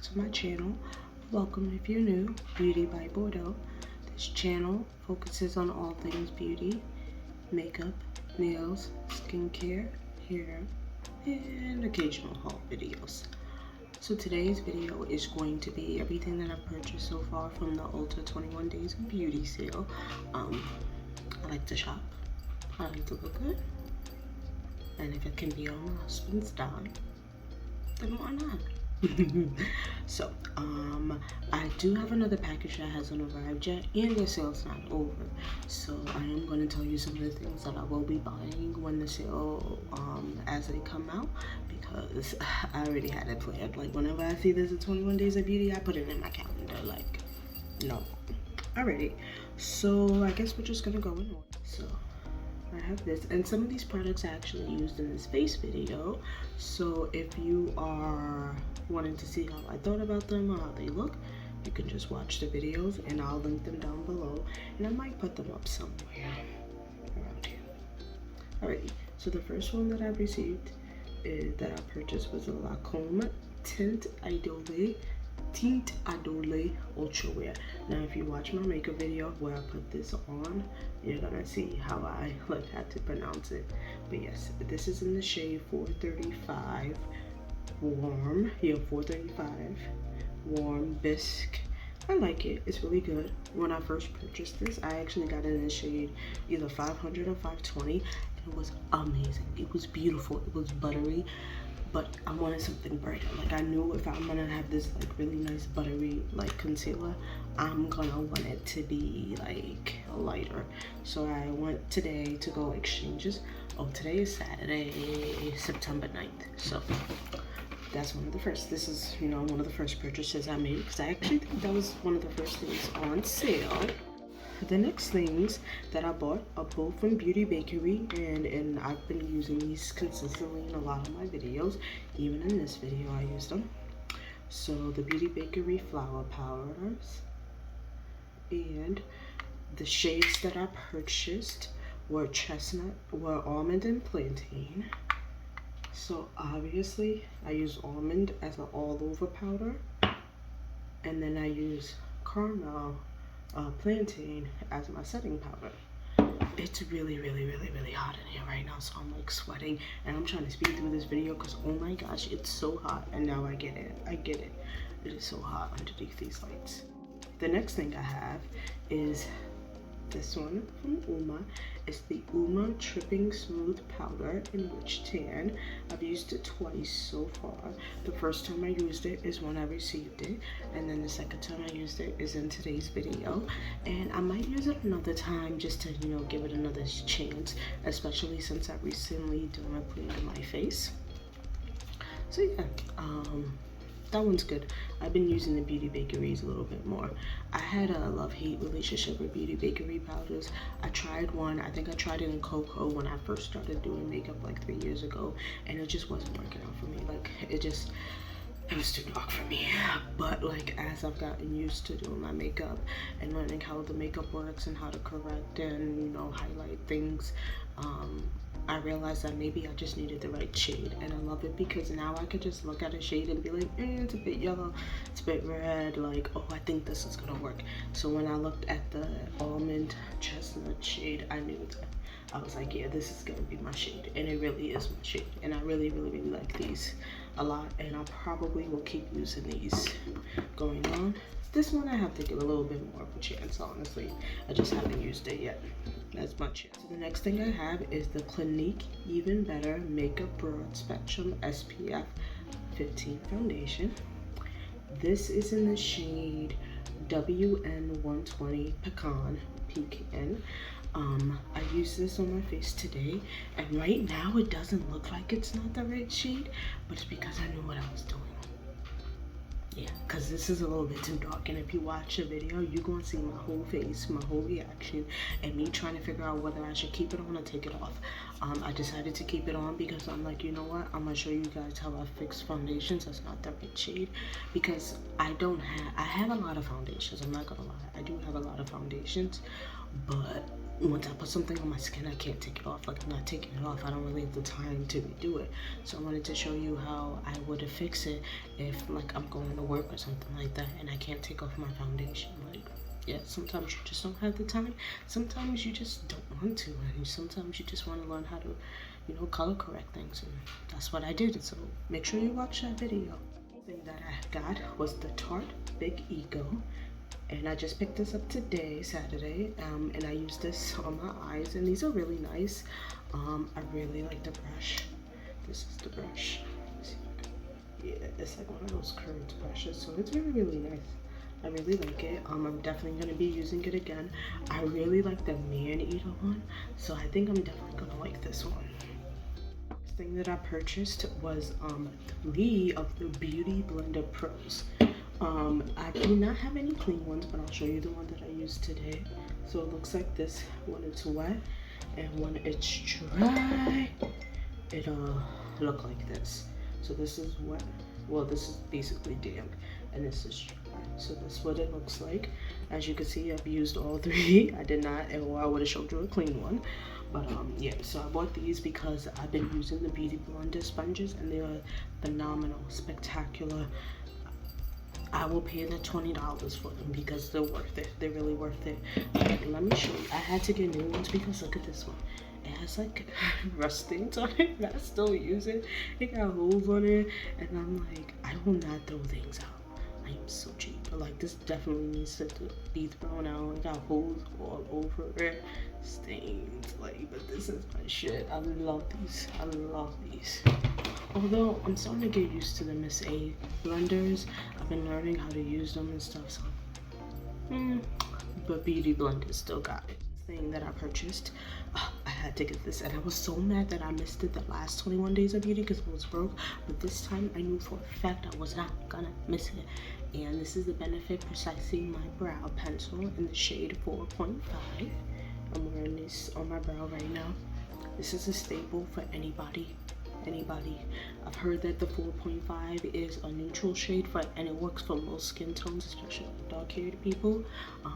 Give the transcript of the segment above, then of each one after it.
to my channel. Welcome if you're new. Beauty by Bordeaux. This channel focuses on all things beauty, makeup, nails, skincare, hair, and occasional haul videos. So today's video is going to be everything that I've purchased so far from the Ulta 21 Days of Beauty sale. I like to shop. I like to look good. And if it can be on my husband's dime, then why not? So, I do have another package that hasn't arrived yet, and the sale's not over. So I am going to tell you some of the things that I will be buying when the sale, as they come out, because I already had it planned. Like, whenever I see there's a 21 Days of Beauty, I put it in my calendar. Like, no, already. So I guess we're just gonna go in order. So I have this, and some of these products I actually used in this face video. So if you are wanting to see how I thought about them or how they look, you can just watch the videos, and I'll link them down below, and I might put them up somewhere around here. Alrighty, so the first one that I received that I purchased was a LancômeTeint Idôle Ultra Wear. Now if you watch my makeup video where I put this on, you're gonna see how I had to pronounce it. But yes, this is in the shade 435 warm. Yeah, 435 warm bisque. I like it. It's really good. When I first purchased this, I actually got it in the shade either 500 or 520, and it was amazing. It was beautiful. It was buttery. But I wanted something brighter. Like, I knew if I'm gonna have this like really nice buttery like concealer, I'm gonna want it to be like lighter. So I went today to go exchanges. Oh, today is Saturday, September 9th. So that's one of the first. This is, you know, one of the first purchases I made, because I actually think that was one of the first things on sale. The next things that I bought are both from Bakerie, and I've been using these consistently in a lot of my videos. Even in this video I used them. So the Bakerie flower powders, and the shades that I purchased were Chestnut, were Almond and Plantain. So obviously I use Almond as an all-over powder, and then I use Caramel Plantain as my setting powder. It's really hot in here right now, so I'm like sweating, and I'm trying to speed through this video because oh my gosh, it's so hot. And now I get it. It is so hot underneath these lights. The next thing I have is this one from UOMA. It's the BeautyTrippin Smooth Powder in Rich Tan. I've used it twice so far. The first time I used it is when I received it, and then the second time I used it is in today's video. And I might use it another time just to, you know, give it another chance, especially since I recently dermaplated my face. So yeah, that one's good. I've been using the Beauty Bakeries a little bit more. I had a love-hate relationship with Beauty Bakerie powders. I tried one. I think I tried it in Cocoa when I first started doing makeup like 3 years ago, and it just wasn't working out for me. Like, it was too dark for me. But like, as I've gotten used to doing my makeup and learning how the makeup works and how to correct and, you know, highlight things, I realized that maybe I just needed the right shade, and I love it because now I could just look at a shade and be like, it's a bit yellow, it's a bit red, like, oh, I think this is gonna work. So when I looked at the Almond Chestnut shade, I knew that. I was like, yeah, this is gonna be my shade, and it really is my shade, and I really like these a lot, and I probably will keep using these going on. This one I have to give a little bit more of a chance, honestly. I just haven't used it yet as much yet. So the next thing I have is the Clinique Even Better Makeup Broad Spectrum SPF 15 Foundation. This is in the shade WN120 Pecan. I used this on my face today, and right now it doesn't look like it's not the right shade, but it's because I knew what I was doing. Yeah, because this is a little bit too dark, and if you watch the video, you're going to see my whole face, my whole reaction, and me trying to figure out whether I should keep it on or take it off. I decided to keep it on because I'm like, you know what, I'm going to show you guys how I fix foundations that's not the right shade, because I have a lot of foundations. I'm not going to lie, I do have a lot of foundations, but once I put something on my skin, I can't take it off. Like, I'm not taking it off. I don't really have the time to redo it. So I wanted to show you how I would fix it if, like, I'm going to work or something like that and I can't take off my foundation. Like, yeah, sometimes you just don't have the time. Sometimes you just don't want to. And sometimes you just want to learn how to, you know, color correct things. And that's what I did. So make sure you watch that video. The thing that I got was the Tarte Big Ego. And I just picked this up today, Saturday, and I used this on my eyes, and these are really nice. I really like the brush. This is the brush. Yeah, it's like one of those curved brushes, so it's really, really nice. I really like it. I'm definitely going to be using it again. I really like the man-eater one, so I think I'm definitely going to like this one. Next thing that I purchased was 3 of the Beauty Blender Pros. I do not have any clean ones, but I'll show you the one that I used today. So it looks like this when it's wet, and when it's dry, it'll look like this. So this is wet. Well, this is basically damp, and this is dry. So that's what it looks like. As you can see, I've used all 3. I did not, or I would have showed you a clean one. But yeah, so I bought these because I've been using the Beauty Blender sponges, and they are phenomenal, spectacular. I will pay the $20 for them because they're worth it. They're really worth it. But let me show you. I had to get new ones because look at this one. It has like rust stains on it, but I still use it. It got holes on it, and I'm like, I will not throw things out. I am so cheap. But like, this definitely needs to be thrown out. It got holes all over it, stains. Like, but this is my shit. I love these. I love these. Although I'm starting to get used to the Miss A blenders, I've been learning how to use them and stuff. So, but Beauty Blender still got it. Thing that I purchased, I had to get this, and I was so mad that I missed it the last 21 days of beauty because it was broke. But this time I knew for a fact I was not gonna miss it. And this is the Benefit Precisely My Brow Pencil in the shade 4.5. I'm wearing this on my brow right now. This is a staple for anybody. I've heard that the 4.5 is a neutral shade and it works for most skin tones, especially dark-haired people.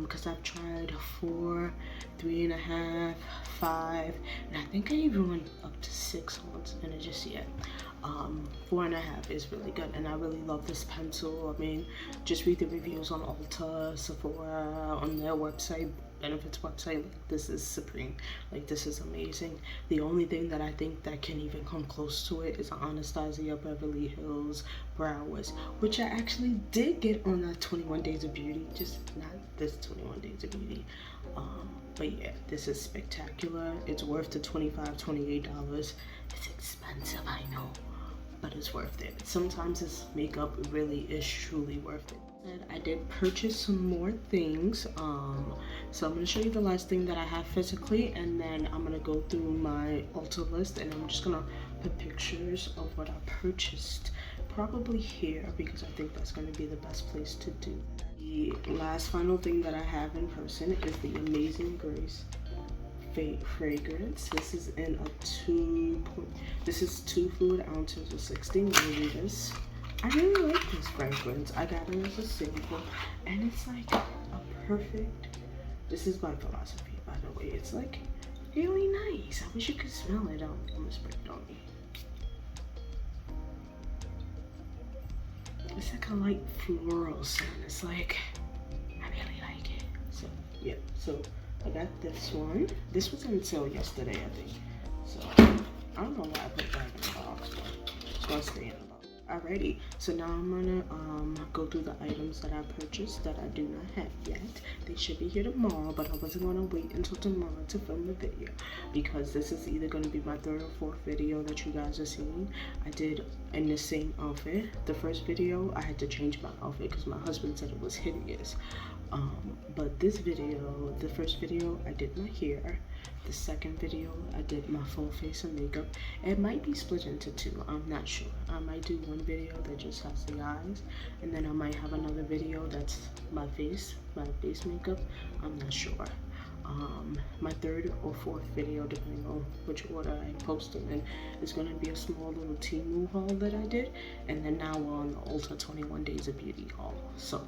Because I've tried 4, 3.5, 5, and I think I even went up to 6 once, and it just 4.5 is really good, and I really love this pencil. I mean, just read the reviews on Ulta, Sephora, on their website, Benefits website. Like, this is supreme. Like, this is amazing. The only thing that I think that can even come close to it is Anastasia Beverly Hills Brow Wiz, which I actually did get on that 21 Days of Beauty, just not this 21 Days of Beauty. But yeah, this is spectacular. It's worth the $25-$28. It's expensive, I know, but it's worth it. Sometimes this makeup really is truly worth it. And I did purchase some more things. So I'm going to show you the last thing that I have physically, and then I'm going to go through my Ulta list, and I'm just going to put pictures of what I purchased, probably here, because I think that's going to be the best place to do that. The last final thing that I have in person is the Amazing Grace fragrance. This is in a this is 2 fluid ounces of 60 milliliters. I really like this fragrance. I got it as a sample, and it's like a perfect, this is my philosophy, by the way. It's like really nice. I wish you could smell it. I'm gonna spray it on me. It's like a light floral scent. It's like, I really like it. So yeah, so I got this one. This was on sale yesterday, I think. So I don't know why I put that in the box, but it's gonna stay in the box. Alrighty, so now I'm gonna go through the items that I purchased that I do not have yet. They should be here tomorrow, but I wasn't gonna wait until tomorrow to film the video because this is either gonna be my 3rd or 4th video that you guys are seeing. I did in the same outfit. The first video I had to change my outfit because my husband said it was hideous. But this video, the first video, I did my hair. The second video, I did my full face and makeup. It might be split into 2, I'm not sure. I might do one video that just has the eyes, and then I might have another video that's my face makeup. I'm not sure. My 3rd or 4th video, depending on which order I post them in, is going to be a small little Temu haul that I did, and then now we're on the Ulta 21 Days of Beauty haul. So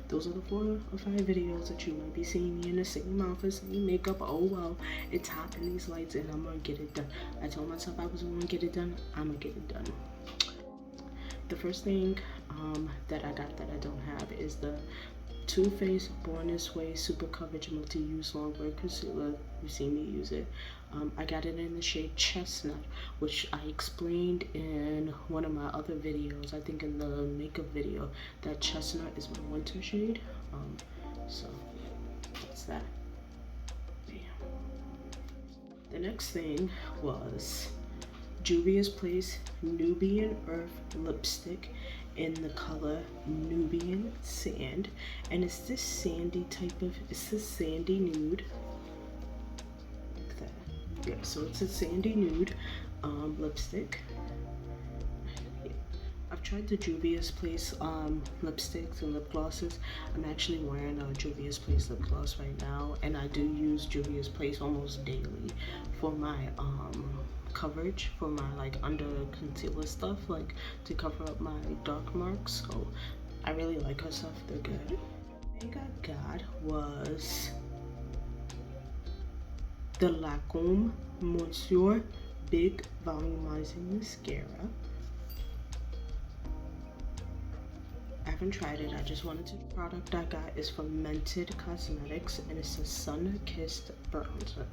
those are the 4 or 5 videos that you might be seeing me in the same outfit, same makeup. Oh well, it's hot in these lights and I'm gonna get it done. I told myself I was gonna get it done. I'm gonna get it done. The first thing that I got that I don't have is the Too Faced Born This Way Super Coverage Multi-Use Longwear Concealer. You see me use it. I got it in the shade Chestnut, which I explained in one of my other videos. I think in the makeup video that Chestnut is my winter shade. So that's that. Yeah. The next thing was Juvia's Place Nubian Earth Lipstick in the color Nubian Sand, and it's this sandy type of, it's this sandy nude like that. Yeah, so it's a sandy nude lipstick. Yeah. I've tried the Juvia's Place lipsticks and lip glosses. I'm actually wearing a Juvia's Place lip gloss right now, and I do use Juvia's Place almost daily for my coverage, for my like under concealer stuff, like to cover up my dark marks. So I really like her stuff. They're good. The thing I got was the Lancôme Monsieur Big Volumizing Mascara. I haven't tried it. I just wanted to. The product I got is from Mented Cosmetics, and it's a Sunkissed Bronzer.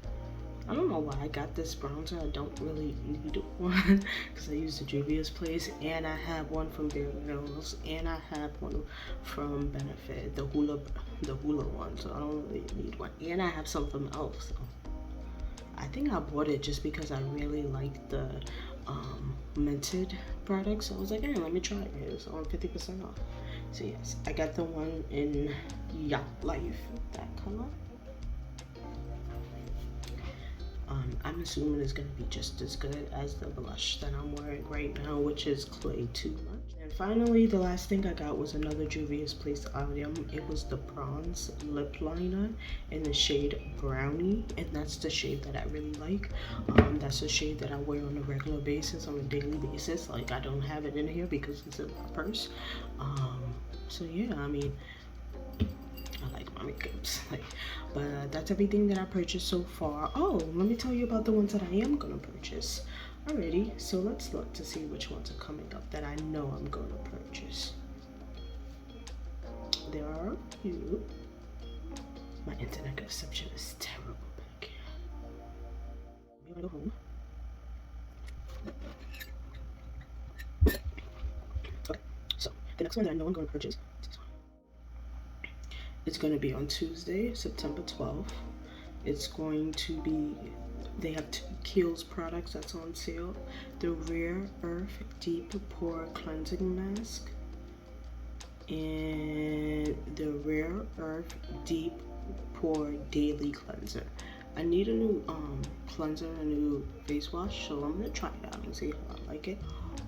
I don't know why I got this bronzer. I don't really need one because I use the Juvia's Place, and I have one from BeautyByBordeaux, and I have one from Benefit, the hula one. So I don't really need one, and I have some from Elf. So I think I bought it just because I really like the Mented product. So I was like, hey, let me try it. It's on 50% off. So yes, I got the one in Yacht Life, that color. I'm assuming it's going to be just as good as the blush that I'm wearing right now, which is Clay Too Much. And finally, the last thing I got was another Juvia's Place item. It was the bronze lip liner in the shade Brownie, and that's the shade that I really like. That's a shade that I wear on a regular basis, on a daily basis. Like, I don't have it in here because it's in my purse. So yeah, I mean, I like my makeups, like, but that's everything that I purchased so far. Oh, let me tell you about the ones that I am gonna purchase. Alrighty, so let's look to see which ones are coming up that I know I'm gonna purchase. There are a few. My internet reception is terrible back here. I'm gonna go home. Okay, so the next one that I know I'm gonna purchase. It's going to be on Tuesday, September 12th. It's going to be, they have 2 Kiehl's products that's on sale. The Rare Earth Deep Pore Cleansing Mask and the Rare Earth Deep Pore Daily Cleanser. I need a new cleanser, a new face wash, so I'm going to try it out and see how I like it.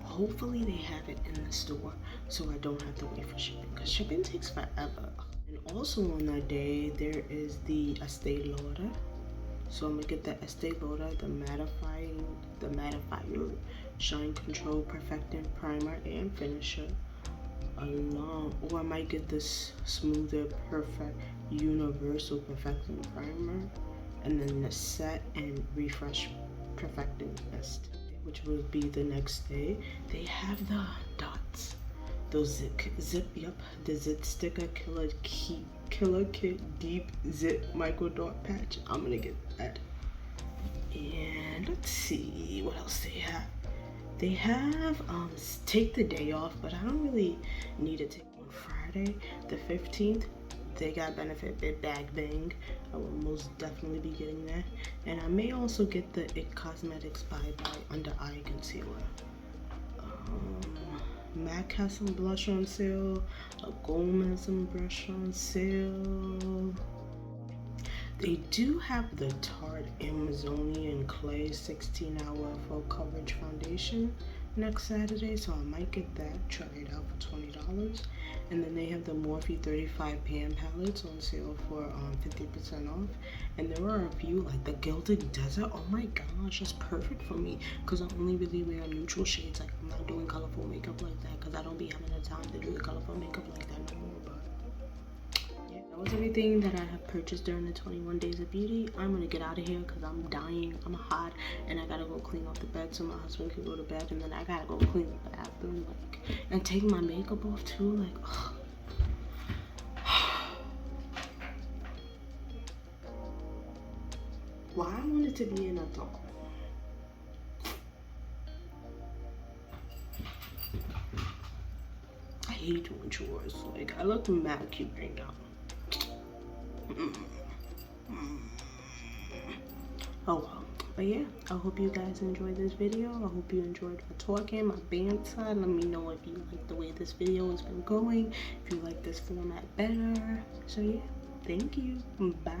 Hopefully they have it in the store so I don't have to wait for shipping, because shipping takes forever. And also on that day, there is the Estee Lauder. So I'm gonna get the Estee Lauder, the mattifier Shine Control Perfecting Primer and Finisher, along, or I might get this Smoother Perfect Universal Perfecting Primer, and then the Set and Refresh Perfecting Mist, which will be the next day. They have the dots. Those the Zit Sticker Killer Kit Deep Zip Micro Dot Patch. I'm gonna get that. And let's see what else they have. They have Take the Day Off, but I don't really need to take on Friday, the 15th. They got Benefit Big Bag Bang. I will most definitely be getting that. And I may also get the It Cosmetics Bye Bye Under Eye Concealer. MAC has some blush on sale. Lancôme has some brush on sale. They do have the Tarte Amazonian Clay 16-hour full coverage foundation next Saturday, so I might get that, try it out for $20. And then they have the Morphe 35 pan palettes on sale for 50% off. And there are a few, like the Gilded Desert. Oh my gosh, that's perfect for me because I only really wear neutral shades. Like, I'm not doing colorful makeup like that because I don't be having the time to do the colorful makeup like that no more. But That was everything that I have purchased during the 21 days of beauty. I'm gonna get out of here because I'm dying, I'm hot, and I gotta go clean off the bed so my husband can go to bed, and then I gotta go clean the bathroom, like, and take my makeup off too, like, ugh. Why I wanted to be an adult. I hate doing chores. Like, I look mad cute right now. Oh well. But yeah, I hope you guys enjoyed this video. I hope you enjoyed my talking, my banter. Let me know if you like the way this video has been going, if you like this format better. So yeah, thank you. Bye.